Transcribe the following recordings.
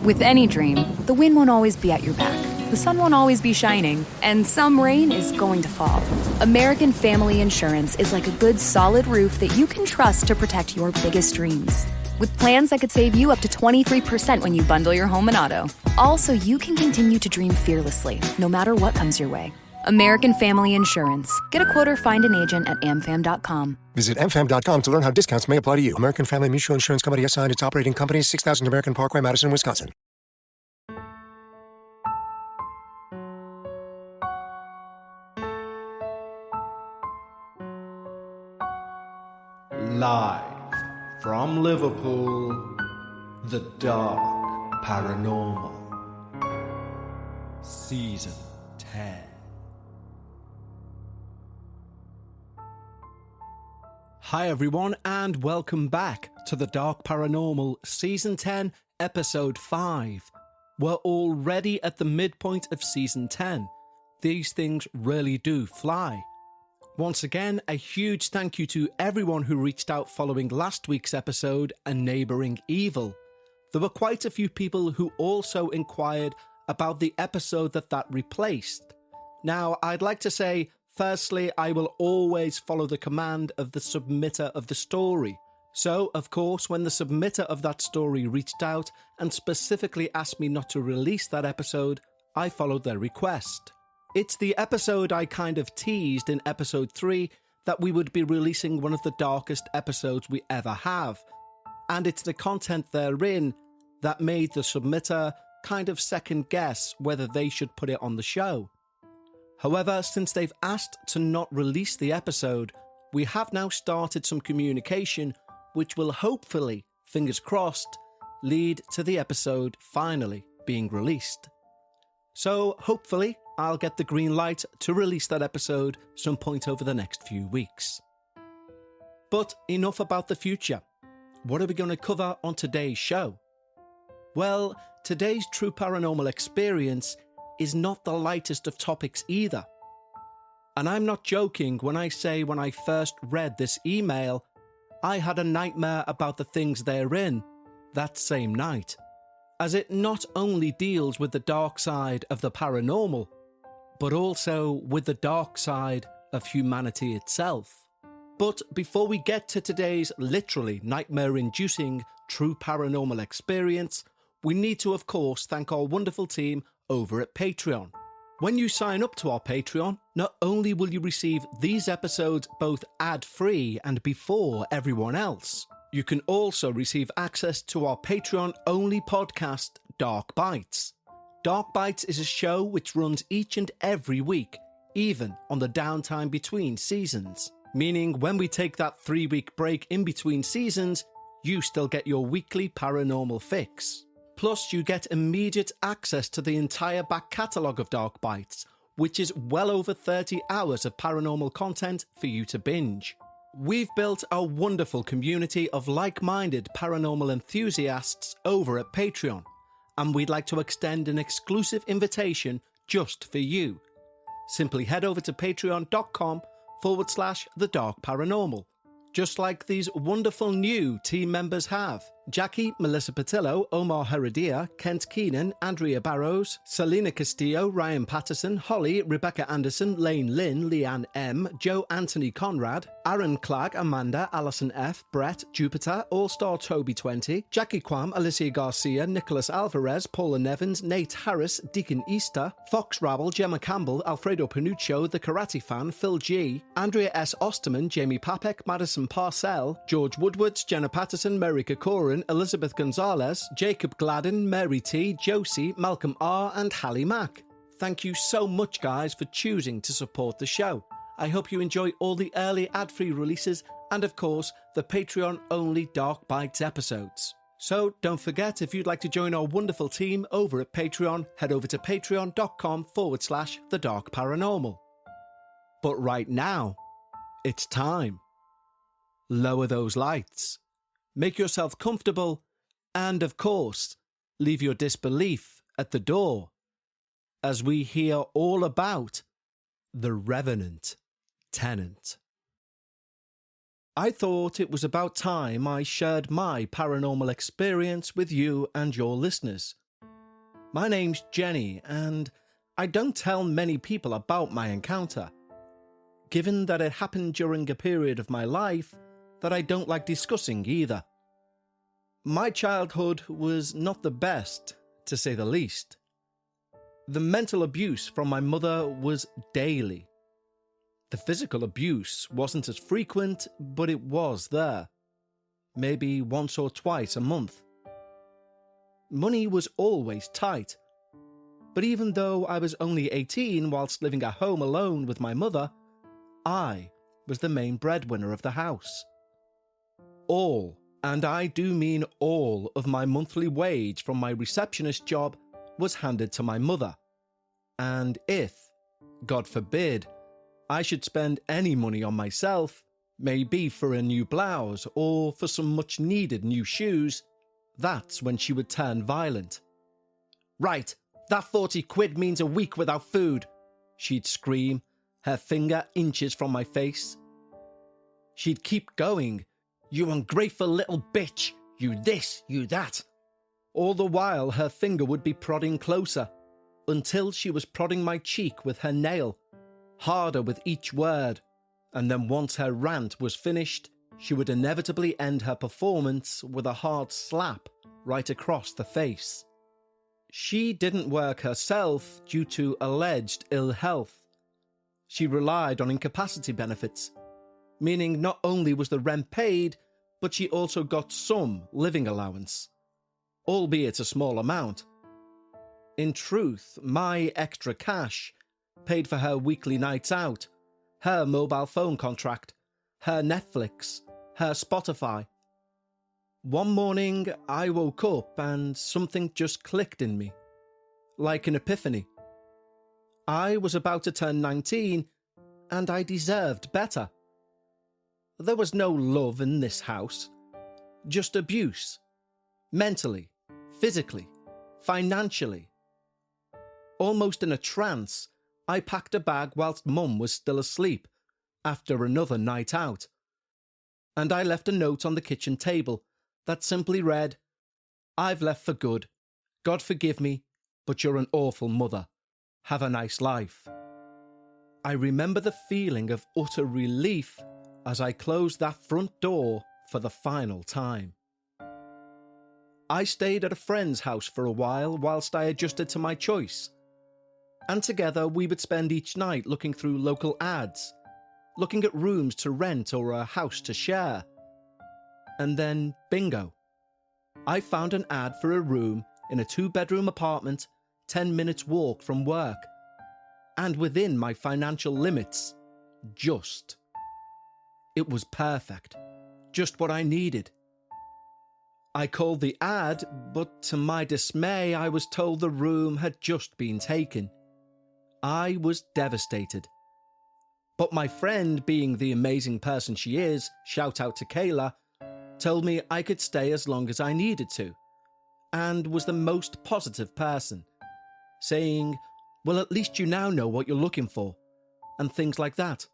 With any dream, the wind won't always be at your back, the sun won't always be shining, and some rain is going to fall. American Family Insurance is like a good solid roof that you can trust to protect your biggest dreams. With plans that could save you up to 23% when you bundle your home and auto. Also, you can continue to dream fearlessly, no matter what comes your way. American Family Insurance. Get a quote or find an agent at amfam.com. Visit amfam.com to learn how discounts may apply to you. American Family Mutual Insurance Company assigned its operating companies, 6000 American Parkway, Madison, Wisconsin. Live from Liverpool, the Dark Paranormal, Season 10. Hi everyone, and welcome back to the Dark Paranormal Season 10, Episode 5. We're already at the midpoint of Season 10. These things really do fly. Once again, a huge thank you to everyone who reached out following last week's episode, A Neighbouring Evil. There were quite a few people who also inquired about the episode that replaced. Now, I'd like to say, firstly, I will always follow the command of the submitter of the story. So, of course, when the submitter of that story reached out and specifically asked me not to release that episode, I followed their request. It's the episode I kind of teased in episode 3 that we would be releasing one of the darkest episodes we ever have. And it's the content therein that made the submitter kind of second guess whether they should put it on the show. However, since they've asked to not release the episode, we have now started some communication which will hopefully, fingers crossed, lead to the episode finally being released. So hopefully I'll get the green light to release that episode some point over the next few weeks. But enough about the future. What are we going to cover on today's show? Well, today's true paranormal experience is not the lightest of topics either. And I'm not joking when I say when I first read this email, I had a nightmare about the things therein that same night, as it not only deals with the dark side of the paranormal, but also with the dark side of humanity itself. But before we get to today's literally nightmare-inducing true paranormal experience, we need to, of course, thank our wonderful team over at Patreon. When you sign up to our Patreon, not only will you receive these episodes both ad-free and before everyone else, you can also receive access to our Patreon-only podcast, Dark Bites. Dark Bites is a show which runs each and every week, even on the downtime between seasons. Meaning when we take that 3-week break in between seasons, you still get your weekly paranormal fix. Plus, you get immediate access to the entire back catalogue of Dark Bites, which is well over 30 hours of paranormal content for you to binge. We've built a wonderful community of like-minded paranormal enthusiasts over at Patreon, and we'd like to extend an exclusive invitation just for you. Simply head over to patreon.com/The Dark Paranormal. Just like these wonderful new team members have. Jackie, Melissa Patillo, Omar Heredia, Kent Keenan, Andrea Barrows, Selena Castillo, Ryan Patterson, Holly, Rebecca Anderson, Lane Lynn, Leanne M, Joe Anthony Conrad, Aaron Clegg, Amanda, Alison F, Brett, Jupiter, All-Star Toby 20, Jackie Quam, Alicia Garcia, Nicholas Alvarez, Paula Nevins, Nate Harris, Deacon Easter, Fox Rabble, Gemma Campbell, Alfredo Panuccio, The Karate Fan, Phil G, Andrea S. Osterman, Jamie Papek, Madison Parcell, George Woodwards, Jenna Patterson, Mary Kokorin, Elizabeth Gonzalez, Jacob Gladden, Mary T, Josie, Malcolm R, and Hallie Mack. Thank you so much, guys, for choosing to support the show. I hope you enjoy all the early ad-free releases and, of course, the Patreon-only Dark Bites episodes. So don't forget, if you'd like to join our wonderful team over at Patreon, head over to patreon.com/The Dark Paranormal. But right now, it's time. Lower those lights. Make yourself comfortable, and of course, leave your disbelief at the door, as we hear all about the Revenant, Tenant. I thought it was about time I shared my paranormal experience with you and your listeners. My name's Jenny, and I don't tell many people about my encounter, given that it happened during a period of my life that I don't like discussing either. My childhood was not the best, to say the least. The mental abuse from my mother was daily. The physical abuse wasn't as frequent, but it was there. Maybe once or twice a month. Money was always tight. But even though I was only 18 whilst living at home alone with my mother, I was the main breadwinner of the house. All, and I do mean all, of my monthly wage from my receptionist job was handed to my mother. And if, God forbid, I should spend any money on myself, maybe for a new blouse or for some much needed new shoes, that's when she would turn violent. "Right, that 40 quid means a week without food," she'd scream, her finger inches from my face. She'd keep going, "You ungrateful little bitch, you this, you that." All the while her finger would be prodding closer, until she was prodding my cheek with her nail, harder with each word, and then once her rant was finished, she would inevitably end her performance with a hard slap right across the face. She didn't work herself due to alleged ill health. She relied on incapacity benefits, meaning not only was the rent paid, but she also got some living allowance, albeit a small amount. In truth, my extra cash paid for her weekly nights out, her mobile phone contract, her Netflix, her Spotify. One morning, I woke up and something just clicked in me, like an epiphany. I was about to turn 19, and I deserved better. There was no love in this house, just abuse, mentally, physically, financially. Almost in a trance, I packed a bag whilst Mum was still asleep, after another night out. And I left a note on the kitchen table that simply read, "I've left for good. God forgive me, but you're an awful mother. Have a nice life." I remember the feeling of utter relief as I closed that front door for the final time. I stayed at a friend's house for a while whilst I adjusted to my choice. And together we would spend each night looking through local ads, looking at rooms to rent or a house to share. And then, bingo, I found an ad for a room in a 2-bedroom apartment, 10 minutes walk from work. And within my financial limits, just. It was perfect, just what I needed. I called the ad, but to my dismay, I was told the room had just been taken. I was devastated. But my friend, being the amazing person she is, shout out to Kayla, told me I could stay as long as I needed to, and was the most positive person, saying, "Well, at least you now know what you're looking for," and things like that.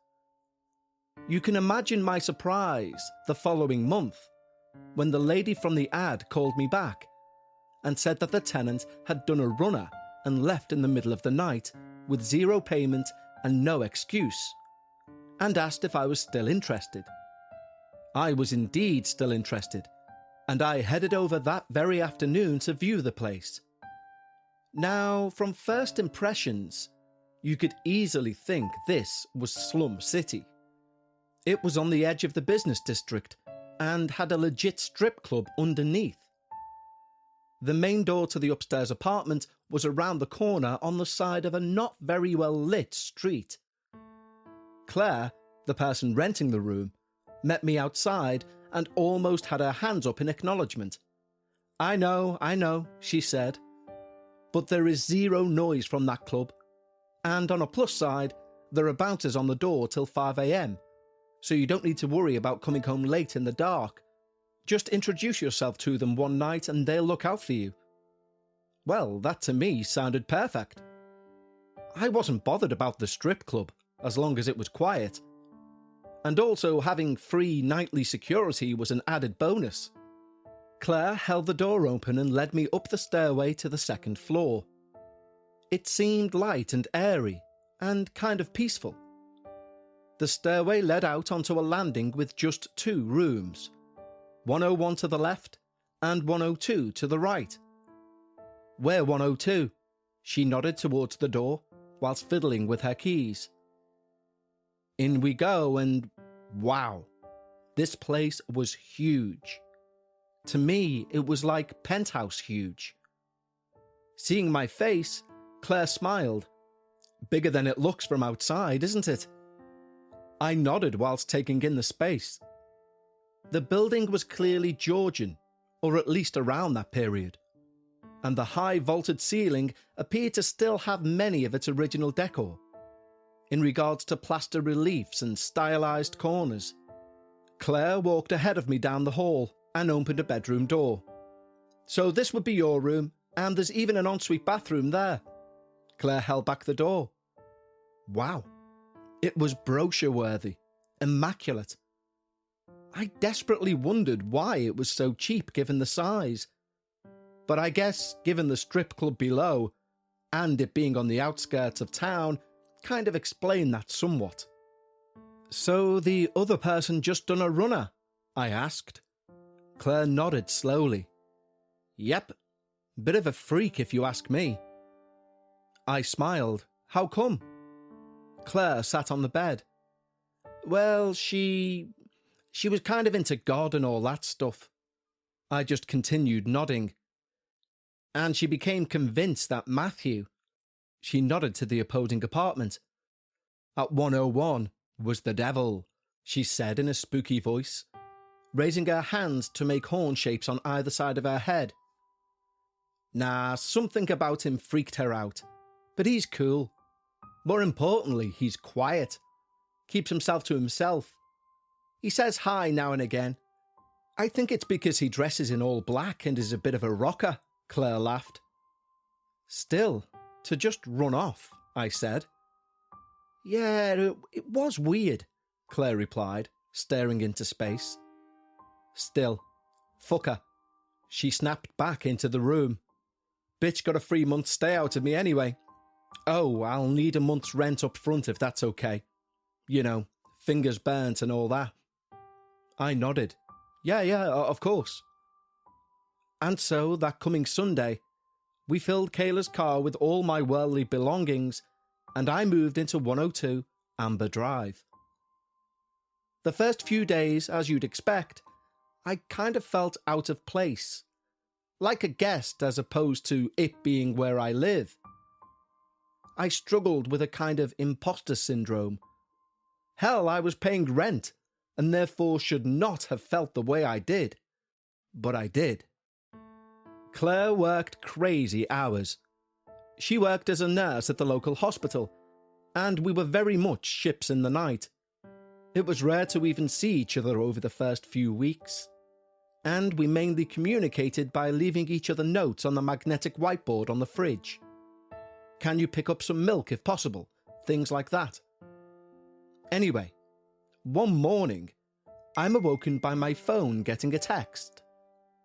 You can imagine my surprise the following month when the lady from the ad called me back and said that the tenant had done a runner and left in the middle of the night with 0 payment and no excuse, and asked if I was still interested. I was indeed still interested, and I headed over that very afternoon to view the place. Now, from first impressions, you could easily think this was Slum City. It was on the edge of the business district and had a legit strip club underneath. The main door to the upstairs apartment was around the corner on the side of a not very well lit street. Claire, the person renting the room, met me outside and almost had her hands up in acknowledgement. I know, she said. But there is 0 noise from that club. And on a plus side, there are bouncers on the door till 5 a.m, so you don't need to worry about coming home late in the dark. Just introduce yourself to them one night and they'll look out for you. Well, that to me sounded perfect. I wasn't bothered about the strip club, as long as it was quiet. And also having free nightly security was an added bonus. Claire held the door open and led me up the stairway to the 2nd floor, It seemed light and airy, and kind of peaceful. The stairway led out onto a landing with just 2 rooms, 101 to the left and 102 to the right. "We're 102, she nodded towards the door whilst fiddling with her keys. In we go, and wow, this place was huge. To me, it was like penthouse huge. Seeing my face, Claire smiled. "Bigger than it looks from outside, isn't it?" I nodded whilst taking in the space. The building was clearly Georgian, or at least around that period, and the high vaulted ceiling appeared to still have many of its original decor, in regards to plaster reliefs and stylised corners. Claire walked ahead of me down the hall and opened a bedroom door. "So this would be your room, and there's even an ensuite bathroom there." Claire held back the door. Wow, it was brochure-worthy, immaculate. I desperately wondered why it was so cheap given the size. But I guess, given the strip club below, and it being on the outskirts of town, kind of explained that somewhat. "So the other person just done a runner?" I asked. Claire nodded slowly. "Yep, bit of a freak if you ask me." I smiled. "How come?" Claire sat on the bed. "Well, she was kind of into God and all that stuff." I just continued nodding. "And she became convinced that Matthew," she nodded to the opposing apartment, "at 101 was the devil," she said in a spooky voice, raising her hands to make horn shapes on either side of her head. "Nah, something about him freaked her out, but he's cool. More importantly, he's quiet. Keeps himself to himself. He says hi now and again. I think it's because he dresses in all black and is a bit of a rocker," Claire laughed. "Still, to just run off," I said. "Yeah, it was weird," Claire replied, staring into space. "Still, fuck her." She snapped back into the room. "Bitch got a 3-month stay out of me anyway. Oh, I'll need a month's rent up front if that's okay. You know, fingers burnt and all that." I nodded. Yeah, of course." And so, that coming Sunday, we filled Kayla's car with all my worldly belongings, and I moved into 102 Amber Drive. The first few days, as you'd expect, I kind of felt out of place, like a guest as opposed to it being where I live. I struggled with a kind of imposter syndrome. Hell, I was paying rent, and therefore should not have felt the way I did. But I did. Claire worked crazy hours. She worked as a nurse at the local hospital, and we were very much ships in the night. It was rare to even see each other over the first few weeks, and we mainly communicated by leaving each other notes on the magnetic whiteboard on the fridge. Can you pick up some milk if possible? Things like that. Anyway, one morning, I'm awoken by my phone getting a text.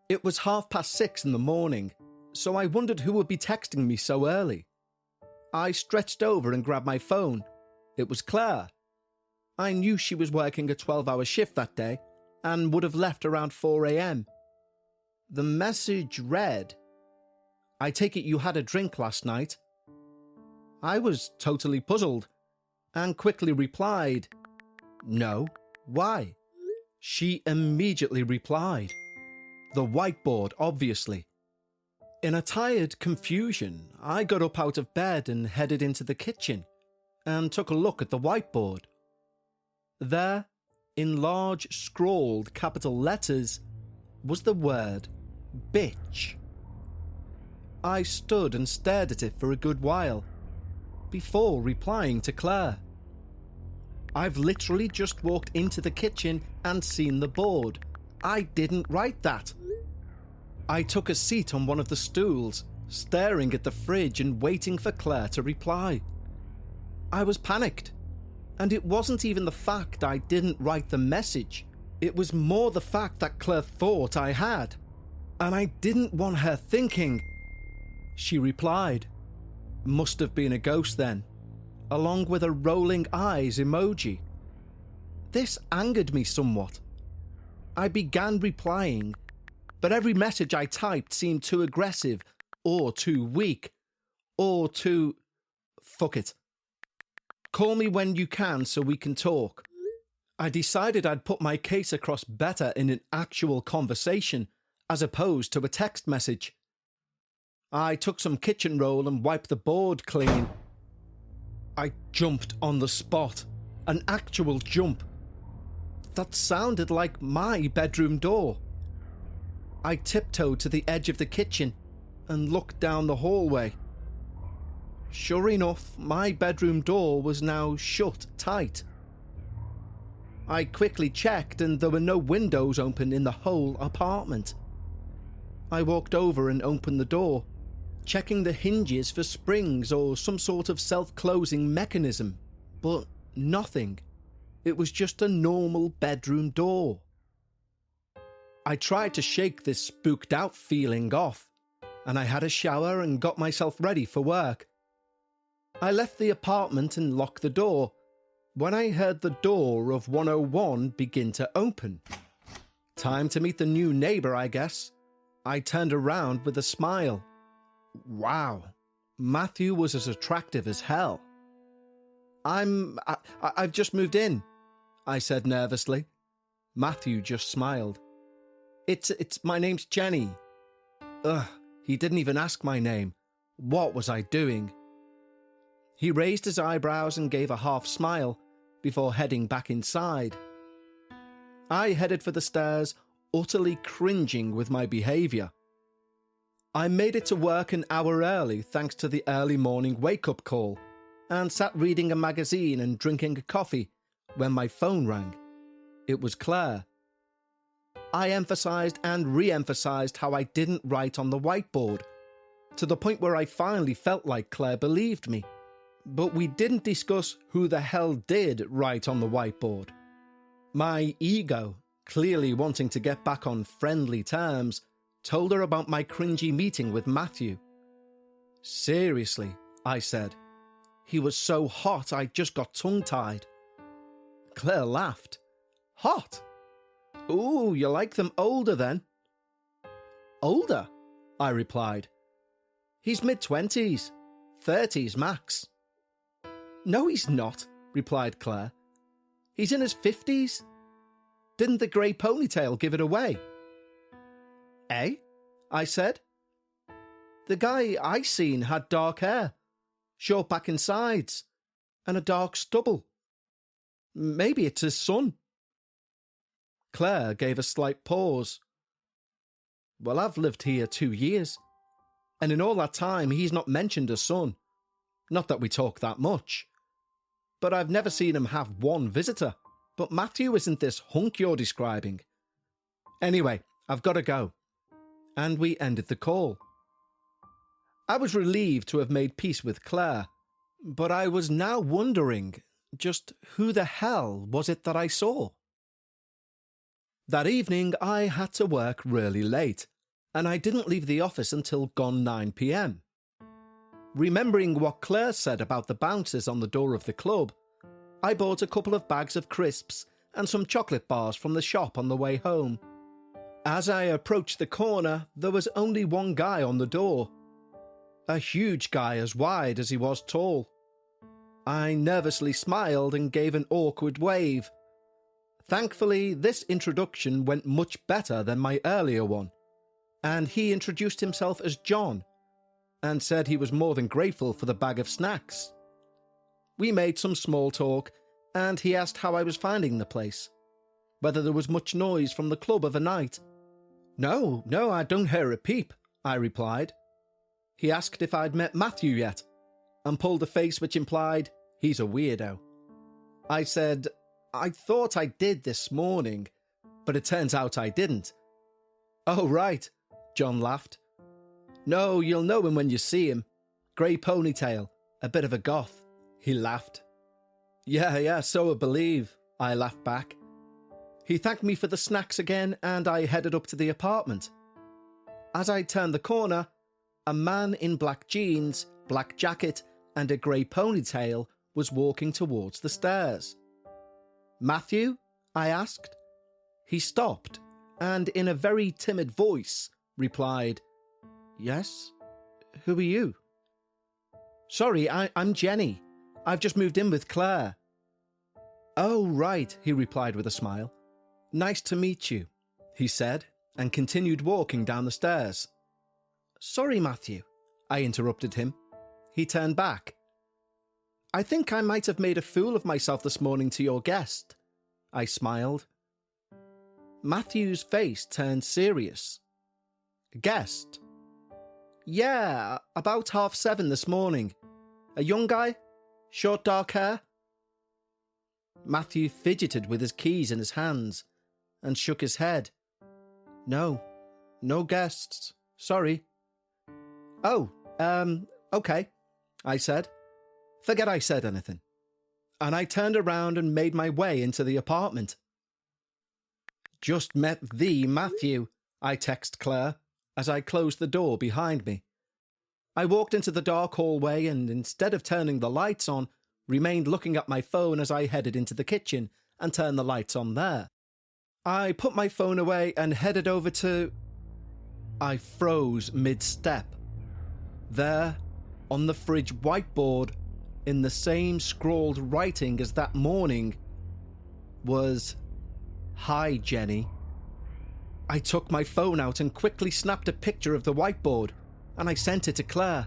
It was 6:30 in the morning, so I wondered who would be texting me so early. I stretched over and grabbed my phone. It was Claire. I knew she was working a 12-hour shift that day and would have left around 4 a.m. The message read, "I take it you had a drink last night." I was totally puzzled and quickly replied, "No, why?" She immediately replied, "The whiteboard, obviously." In a tired confusion, I got up out of bed and headed into the kitchen and took a look at the whiteboard. There, in large scrawled capital letters, was the word bitch. I stood and stared at it for a good while, before replying to Claire. "I've literally just walked into the kitchen and seen the board. I didn't write that." I took a seat on one of the stools, staring at the fridge and waiting for Claire to reply. I was panicked, and it wasn't even the fact I didn't write the message. It was more the fact that Claire thought I had, and I didn't want her thinking. She replied, Must have been a ghost then, along with a rolling eyes emoji. This angered me somewhat. I began replying, but every message I typed seemed too aggressive, or too weak, or too... Fuck it. Call me when you can so we can talk. I decided I'd put my case across better in an actual conversation, as opposed to a text message. I took some kitchen roll and wiped the board clean. I jumped on the spot. An actual jump. That sounded like my bedroom door. I tiptoed to the edge of the kitchen and looked down the hallway. Sure enough, my bedroom door was now shut tight. I quickly checked and there were no windows open in the whole apartment. I walked over and opened the door, checking the hinges for springs or some sort of self-closing mechanism, but nothing. It was just a normal bedroom door. I tried to shake this spooked out feeling off, and I had a shower and got myself ready for work. I left the apartment and locked the door when I heard the door of 101 begin to open. Time to meet the new neighbour, I guess. I turned around with a smile. Wow, Matthew was as attractive as hell. I've just moved in, I said nervously. Matthew just smiled. My name's Jenny. Ugh, he didn't even ask my name. What was I doing? He raised his eyebrows and gave a half smile before heading back inside. I headed for the stairs, utterly cringing with my behaviour. I made it to work an hour early thanks to the early morning wake-up call, and sat reading a magazine and drinking a coffee when my phone rang. It was Claire. I emphasised and re-emphasised how I didn't write on the whiteboard, to the point where I finally felt like Claire believed me. But we didn't discuss who the hell did write on the whiteboard. My ego, clearly wanting to get back on friendly terms, told her about my cringy meeting with Matthew. Seriously, I said. He was so hot I just got tongue-tied. Claire laughed. Hot? Ooh, you like them older then? Older? I replied. He's mid-20s, 30s max. No, he's not, replied Claire. He's in his 50s. Didn't the grey ponytail give it away? Eh? I said. The guy I seen had dark hair, short back and sides, and a dark stubble. Maybe it's his son. Claire gave a slight pause. Well, I've lived here 2 years, and in all that time he's not mentioned a son. Not that we talk that much. But I've never seen him have one visitor. But Matthew isn't this hunk you're describing. Anyway, I've got to go. And we ended the call. I was relieved to have made peace with Claire, but I was now wondering just who the hell was it that I saw? That evening I had to work really late, and I didn't leave the office until gone 9 p.m. Remembering what Claire said about the bouncers on the door of the club, I bought a couple of bags of crisps and some chocolate bars from the shop on the way home. As I approached the corner, there was only one guy on the door. A huge guy as wide as he was tall. I nervously smiled and gave an awkward wave. Thankfully, this introduction went much better than my earlier one, and he introduced himself as John, and said he was more than grateful for the bag of snacks. We made some small talk, and he asked how I was finding the place, whether there was much noise from the club of a night. No, I don't hear a peep, I replied. He asked if I'd met Matthew yet, and pulled a face which implied he's a weirdo. I said, I thought I did this morning, but it turns out I didn't. Oh, right, John laughed. No, you'll know him when you see him. Grey ponytail, a bit of a goth. He laughed. Yeah, so I believe, I laughed back. He thanked me for the snacks again, and I headed up to the apartment. As I turned the corner, A man in black jeans, black jacket, and a grey ponytail was walking towards the stairs. "Matthew?" I asked. He stopped, and in a very timid voice replied, "Yes? Who are you?" "Sorry, I'm Jenny. I've just moved in with Claire." "Oh, right," he replied with a smile. "Nice to meet you," he said, and continued walking down the stairs. "Sorry, Matthew," I interrupted him. He turned back. "I think I might have made a fool of myself this morning to your guest." I smiled. Matthew's face turned serious. "Guest?" "Yeah, about 7:30 this morning. A young guy? Short dark hair?" Matthew fidgeted with his keys in his hands and shook his head. No guests. Sorry." "Oh, okay," I said. Forget I said anything. And I turned around and made my way into the apartment. "Just met the Matthew," I text Claire as I closed the door behind me. I walked into the dark hallway and, instead of turning the lights on, remained looking at my phone as I headed into the kitchen and turned the lights on there. I put my phone away and headed over to... I froze mid-step. There, on the fridge whiteboard, in the same scrawled writing as that morning, was, "Hi, Jenny." I took my phone out and quickly snapped a picture of the whiteboard, and I sent it to Claire,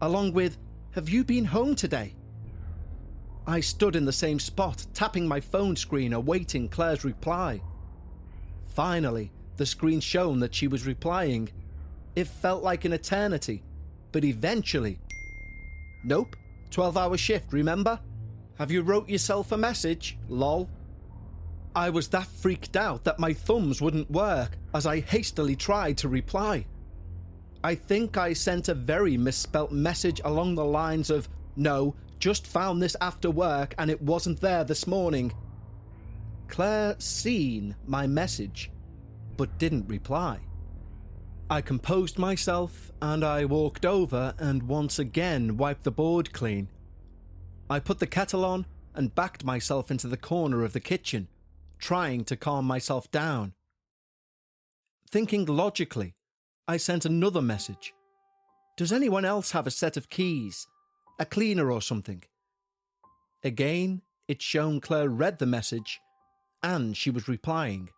along with, "Have you been home today?" I stood in the same spot, tapping my phone screen, awaiting Claire's reply. Finally, the screen showed that she was replying. It felt like an eternity, but eventually... "Nope, 12-hour shift, remember? Have you wrote yourself a message? Lol." I was that freaked out that my thumbs wouldn't work as I hastily tried to reply. I think I sent a very misspelt message along the lines of, "No, just found this after work and it wasn't there this morning." Claire seen my message, but didn't reply. I composed myself and I walked over and once again wiped the board clean. I put the kettle on and backed myself into the corner of the kitchen, trying to calm myself down. Thinking logically, I sent another message. "Does anyone else have a set of keys? A cleaner or something?" Again, it shone Claire read the message, and she was replying.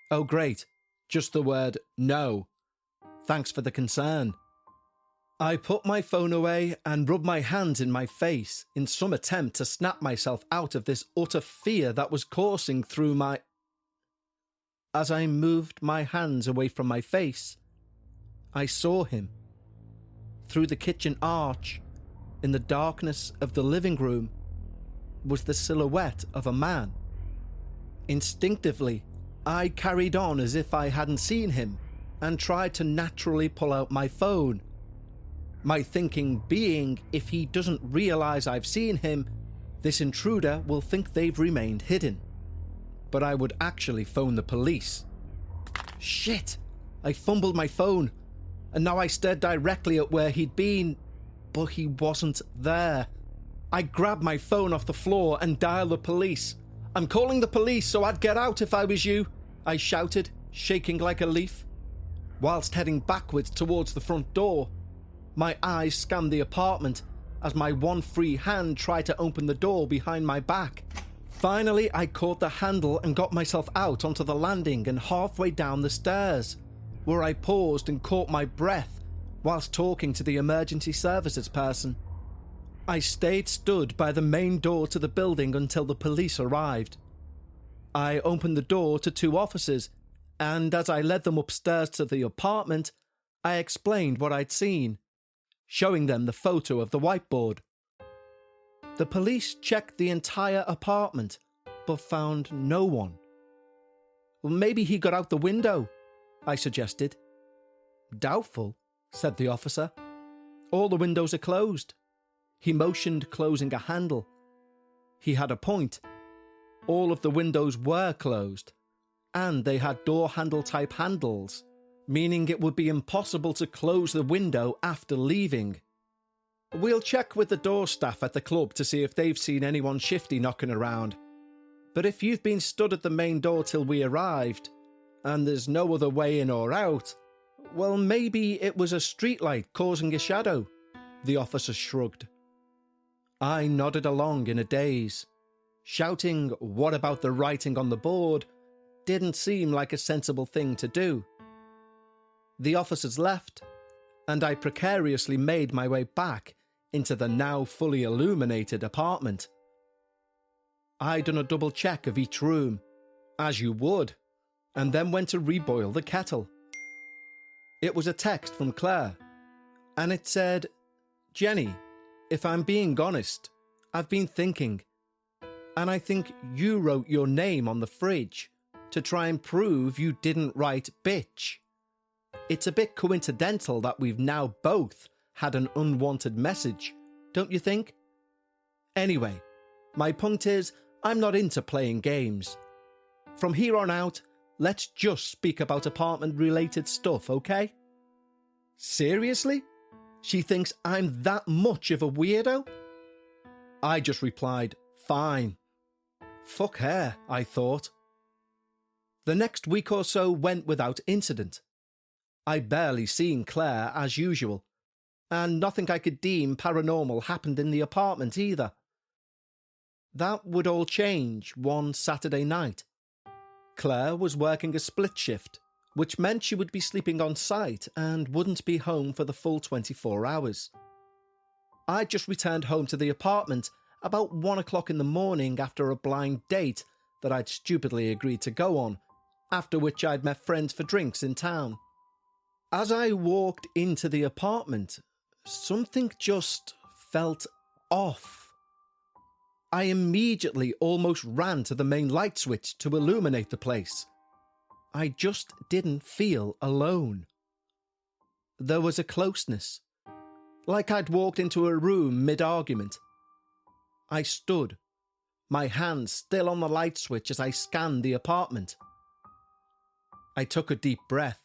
"Oh great, just the word no. Thanks for the concern." I put my phone away and rubbed my hands in my face in some attempt to snap myself out of this utter fear that was coursing through my... As I moved my hands away from my face, I saw him. Through the kitchen arch, in the darkness of the living room, was the silhouette of a man. Instinctively, I carried on as if I hadn't seen him and tried to naturally pull out my phone. My thinking being, if he doesn't realise I've seen him, this intruder will think they've remained hidden. But I would actually phone the police. Shit! I fumbled my phone, and now I stared directly at where he'd been, but he wasn't there. I grabbed my phone off the floor and dialed the police. "I'm calling the police, so I'd get out if I was you," I shouted, shaking like a leaf. Whilst heading backwards towards the front door, my eyes scanned the apartment as my one free hand tried to open the door behind my back. Finally, I caught the handle and got myself out onto the landing and halfway down the stairs, where I paused and caught my breath whilst talking to the emergency services person. I stayed stood by the main door to the building until the police arrived. I opened the door to two officers, and as I led them upstairs to the apartment, I explained what I'd seen, showing them the photo of the whiteboard. The police checked the entire apartment, but found no one. "Well, maybe he got out the window," I suggested. "Doubtful," said the officer. "All the windows are closed." He motioned, closing a handle. He had a point. All of the windows were closed, and they had door handle type handles, meaning it would be impossible to close the window after leaving. We'll check with the door staff at the club to see if they've seen anyone shifty knocking around. But if you've been stood at the main door till we arrived, and there's no other way in or out, well, maybe it was a streetlight causing a shadow, the officer shrugged. I nodded along in a daze. Shouting, "What about the writing on the board?" didn't seem like a sensible thing to do. The officers left, and I precariously made my way back into the now fully illuminated apartment. I'd done a double check of each room, as you would, and then went to reboil the kettle. It was a text from Claire, and it said, "Jenny, if I'm being honest, I've been thinking, and I think you wrote your name on the fridge to try and prove you didn't write bitch. It's a bit coincidental that we've now both had an unwanted message, don't you think? Anyway, my point is, I'm not into playing games. From here on out, let's just speak about apartment-related stuff, okay?" Seriously? She thinks I'm that much of a weirdo? I just replied, "Fine." Fuck her, I thought. The next week or so went without incident. I barely seen Claire as usual, and nothing I could deem paranormal happened in the apartment either. That would all change one Saturday night. Claire was working a split shift, which meant she would be sleeping on site and wouldn't be home for the full 24 hours. I just returned home to the apartment about 1 o'clock in the morning after a blind date that I'd stupidly agreed to go on, after which I'd met friends for drinks in town. As I walked into the apartment, something just felt off. I immediately almost ran to the main light switch to illuminate the place. I just didn't feel alone. There was a closeness, like I'd walked into a room mid-argument. I stood, my hand still on the light switch as I scanned the apartment. I took a deep breath.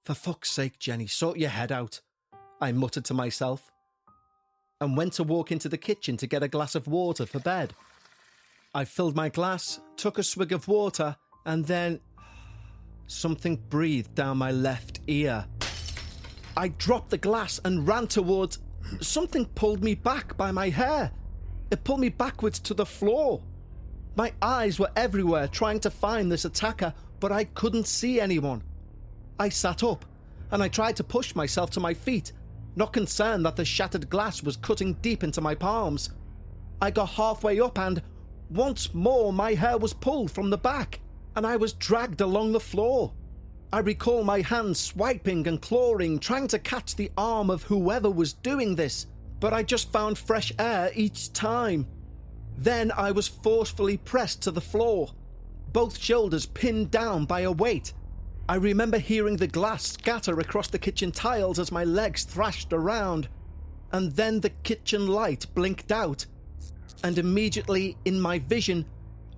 "For fuck's sake, Jenny, sort your head out," I muttered to myself, and went to walk into the kitchen to get a glass of water for bed. I filled my glass, took a swig of water, and then something breathed down my left ear. I dropped the glass and ran towards... Something pulled me back by my hair. It pulled me backwards to the floor. My eyes were everywhere trying to find this attacker, but I couldn't see anyone. I sat up, and I tried to push myself to my feet, not concerned that the shattered glass was cutting deep into my palms. I got halfway up and, once more, my hair was pulled from the back, and I was dragged along the floor. I recall my hands swiping and clawing, trying to catch the arm of whoever was doing this, but I just found fresh air each time. Then I was forcefully pressed to the floor, both shoulders pinned down by a weight. I remember hearing the glass scatter across the kitchen tiles as my legs thrashed around, and then the kitchen light blinked out, and immediately in my vision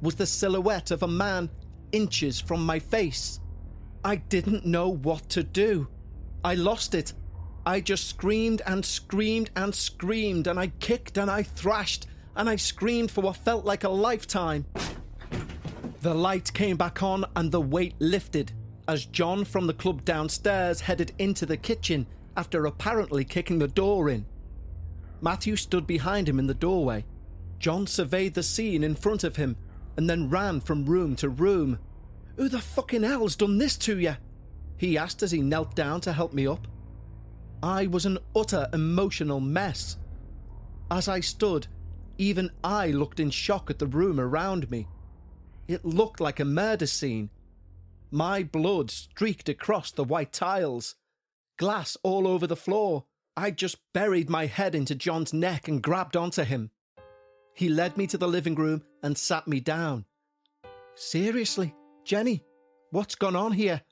was the silhouette of a man inches from my face. I didn't know what to do. I lost it. I just screamed and screamed and screamed, and I kicked and I thrashed, and I screamed for what felt like a lifetime. The light came back on and the weight lifted as John from the club downstairs headed into the kitchen after apparently kicking the door in. Matthew stood behind him in the doorway. John surveyed the scene in front of him and then ran from room to room. "Who the fucking hell's done this to you?" he asked as he knelt down to help me up. I was an utter emotional mess. As I stood, even I looked in shock at the room around me. It looked like a murder scene. My blood streaked across the white tiles. Glass all over the floor. I just buried my head into John's neck and grabbed onto him. He led me to the living room and sat me down. "Seriously, Jenny, what's gone on here?"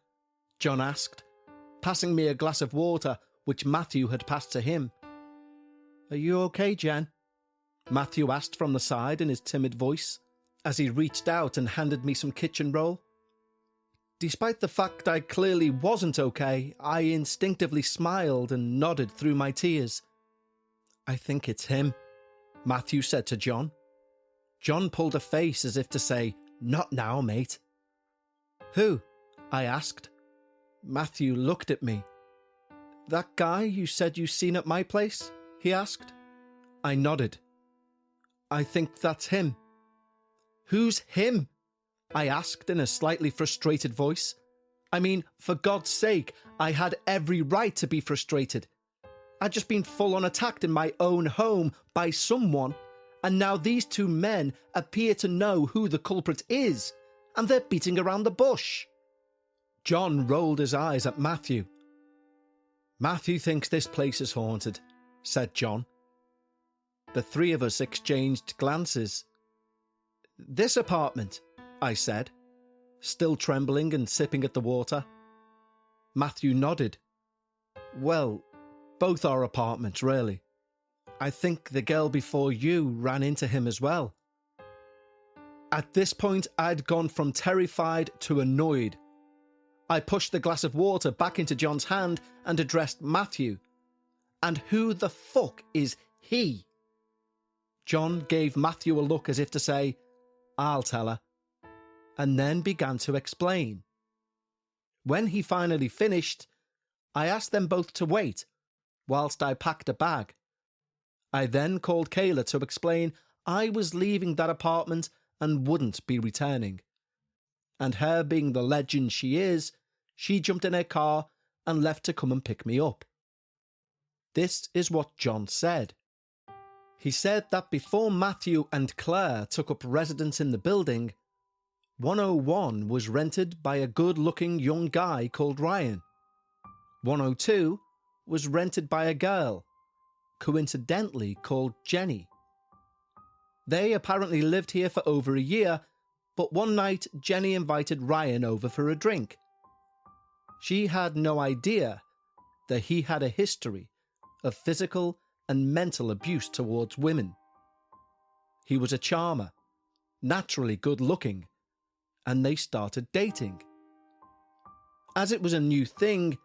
John asked, passing me a glass of water which Matthew had passed to him. "Are you okay, Jen?" Matthew asked from the side in his timid voice, as he reached out and handed me some kitchen roll. Despite the fact I clearly wasn't okay, I instinctively smiled and nodded through my tears. "I think it's him," Matthew said to John. John pulled a face as if to say, "Not now, mate." "Who?" I asked. Matthew looked at me. "That guy you said you seen at my place?" he asked. I nodded. "I think that's him." "Who's him?" I asked in a slightly frustrated voice. I mean, for God's sake, I had every right to be frustrated. I'd just been full-on attacked in my own home by someone, and now these two men appear to know who the culprit is, and they're beating around the bush. John rolled his eyes at Matthew. "Matthew thinks this place is haunted," said John. The three of us exchanged glances. "This apartment," I said, still trembling and sipping at the water. Matthew nodded. "Well, both our apartments, really. I think the girl before you ran into him as well." At this point, I'd gone from terrified to annoyed. I pushed the glass of water back into John's hand and addressed Matthew. "And who the fuck is he?" John gave Matthew a look as if to say, "I'll tell her," and then began to explain. When he finally finished, I asked them both to wait whilst I packed a bag. I then called Kayla to explain I was leaving that apartment and wouldn't be returning. And her being the legend she is, she jumped in her car and left to come and pick me up. This is what John said. He said that before Matthew and Claire took up residence in the building, 101 was rented by a good-looking young guy called Ryan. 102 was rented by a girl, coincidentally called Jenny. They apparently lived here for over a year, but one night Jenny invited Ryan over for a drink. She had no idea that he had a history of physical and mental abuse towards women. He was a charmer, naturally good-looking, and they started dating. As it was a new thing,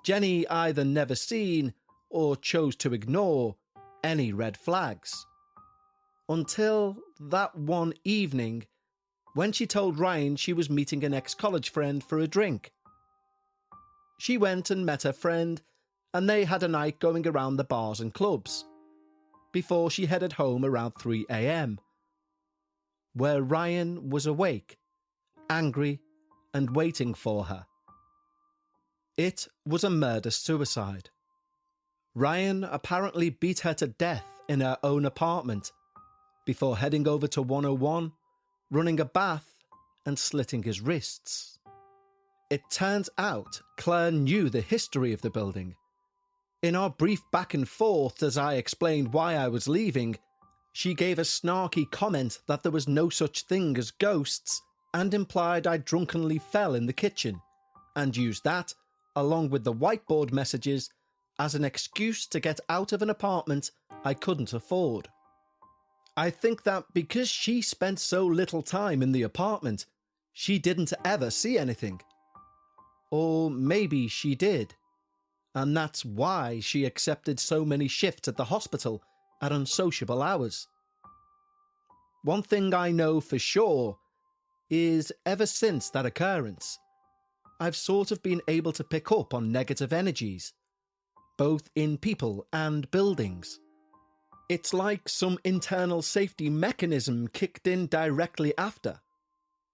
Jenny either never seen or chose to ignore any red flags. Until that one evening, when she told Ryan she was meeting an ex-college friend for a drink. She went and met her friend, and they had a night going around the bars and clubs, before she headed home around 3 a.m, where Ryan was awake, angry, and waiting for her. It was a murder-suicide. Ryan apparently beat her to death in her own apartment, before heading over to 101, running a bath, and slitting his wrists. It turns out Claire knew the history of the building. In our brief back and forth as I explained why I was leaving, she gave a snarky comment that there was no such thing as ghosts and implied I drunkenly fell in the kitchen, and used that, along with the whiteboard messages, as an excuse to get out of an apartment I couldn't afford. I think that because she spent so little time in the apartment, she didn't ever see anything. Or maybe she did, and that's why she accepted so many shifts at the hospital at unsociable hours. One thing I know for sure is ever since that occurrence, I've sort of been able to pick up on negative energies, both in people and buildings. It's like some internal safety mechanism kicked in directly after,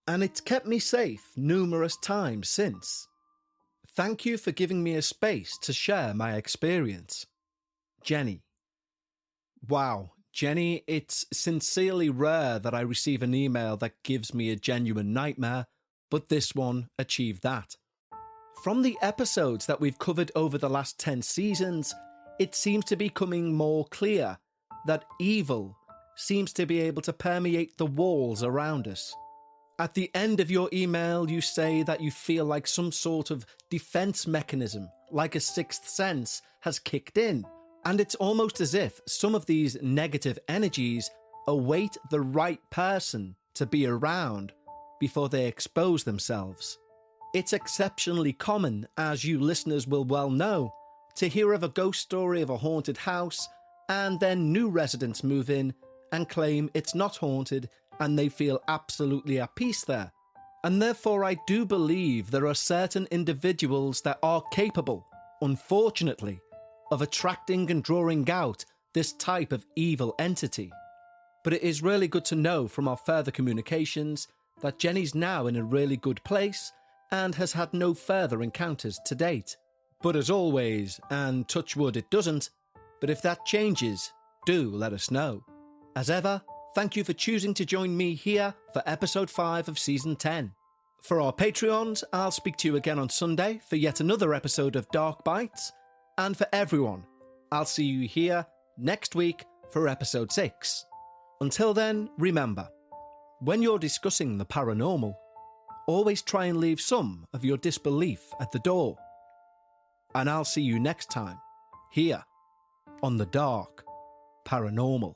and it's kept me safe numerous times since. Thank you for giving me a space to share my experience. Jenny. Wow, Jenny, it's sincerely rare that I receive an email that gives me a genuine nightmare, but this one achieved that. From the episodes that we've covered over the last 10 seasons, it seems to be becoming more clear that evil seems to be able to permeate the walls around us. At the end of your email, you say that you feel like some sort of defense mechanism, like a sixth sense, has kicked in. And it's almost as if some of these negative energies await the right person to be around before they expose themselves. It's exceptionally common, as you listeners will well know, to hear of a ghost story of a haunted house and then new residents move in and claim it's not haunted and they feel absolutely at peace there. And therefore I do believe there are certain individuals that are capable, unfortunately, of attracting and drawing out this type of evil entity. But it is really good to know from our further communications that Jenny's now in a really good place and has had no further encounters to date. But as always, and touch wood it doesn't, but if that changes, do let us know. As ever, thank you for choosing to join me here for episode 5 of season 10. For our Patreons, I'll speak to you again on Sunday for yet another episode of Dark Bites. And for everyone, I'll see you here next week for episode 6. Until then, remember, when you're discussing the paranormal, always try and leave some of your disbelief at the door. And I'll see you next time, here on the Dark Paranormal.